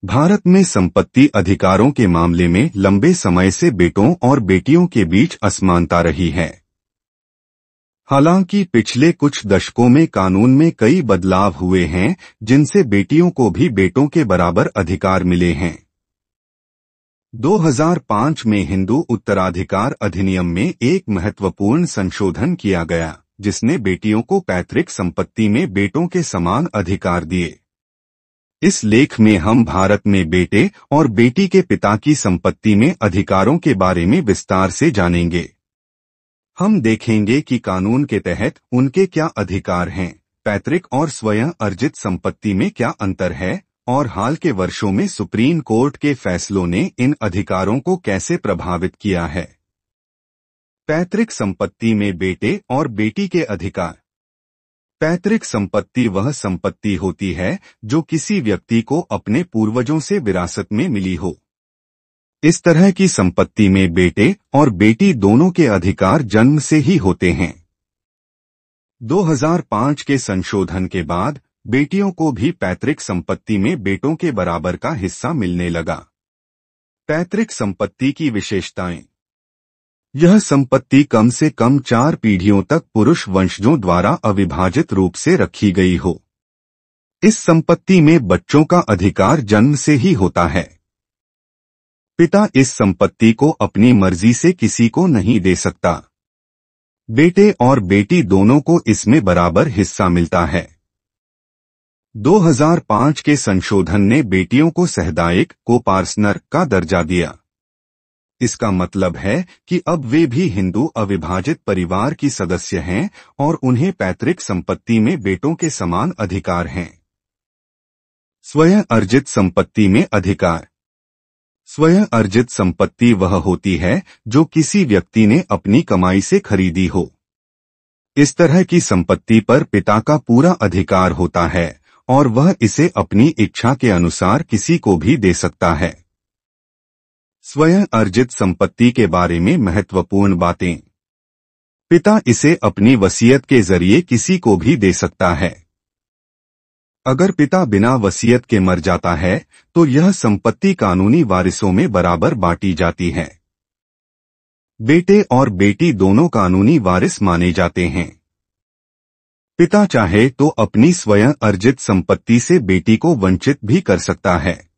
भारत में संपत्ति अधिकारों के मामले में लंबे समय से बेटों और बेटियों के बीच असमानता रही है। हालांकि पिछले कुछ दशकों में कानून में कई बदलाव हुए हैं, जिनसे बेटियों को भी बेटों के बराबर अधिकार मिले हैं। 2005 में हिंदू उत्तराधिकार अधिनियम में एक महत्वपूर्ण संशोधन किया गया, जिसने बेटियों को पैतृक संपत्ति में बेटों के समान अधिकार दिए। इस लेख में हम भारत में बेटे और बेटी के पिता की संपत्ति में अधिकारों के बारे में विस्तार से जानेंगे। हम देखेंगे कि कानून के तहत उनके क्या अधिकार हैं, पैतृक और स्वयं अर्जित संपत्ति में क्या अंतर है, और हाल के वर्षों में सुप्रीम कोर्ट के फैसलों ने इन अधिकारों को कैसे प्रभावित किया है। पैतृक संपत्ति में बेटे और बेटी के अधिकार। पैतृक संपत्ति वह संपत्ति होती है जो किसी व्यक्ति को अपने पूर्वजों से विरासत में मिली हो। इस तरह की संपत्ति में बेटे और बेटी दोनों के अधिकार जन्म से ही होते हैं। 2005 के संशोधन के बाद बेटियों को भी पैतृक संपत्ति में बेटों के बराबर का हिस्सा मिलने लगा। पैतृक संपत्ति की विशेषताएं। यह संपत्ति कम से कम 4 पीढ़ियों तक पुरुष वंशजों द्वारा अविभाजित रूप से रखी गई हो। इस संपत्ति में बच्चों का अधिकार जन्म से ही होता है। पिता इस संपत्ति को अपनी मर्जी से किसी को नहीं दे सकता। बेटे और बेटी दोनों को इसमें बराबर हिस्सा मिलता है। 2005 के संशोधन ने बेटियों को सहदायक को-पार्सनर का दर्जा दिया। इसका मतलब है कि अब वे भी हिंदू अविभाजित परिवार की सदस्य हैं और उन्हें पैतृक संपत्ति में बेटों के समान अधिकार हैं। स्वयं अर्जित संपत्ति में अधिकार। स्वयं अर्जित संपत्ति वह होती है जो किसी व्यक्ति ने अपनी कमाई से खरीदी हो। इस तरह की संपत्ति पर पिता का पूरा अधिकार होता है और वह इसे अपनी इच्छा के अनुसार किसी को भी दे सकता है। स्वयं अर्जित संपत्ति के बारे में महत्वपूर्ण बातें। पिता इसे अपनी वसीयत के जरिए किसी को भी दे सकता है। अगर पिता बिना वसीयत के मर जाता है तो यह संपत्ति कानूनी वारिसों में बराबर बांटी जाती है। बेटे और बेटी दोनों कानूनी वारिस माने जाते हैं। पिता चाहे तो अपनी स्वयं अर्जित संपत्ति से बेटी को वंचित भी कर सकता है।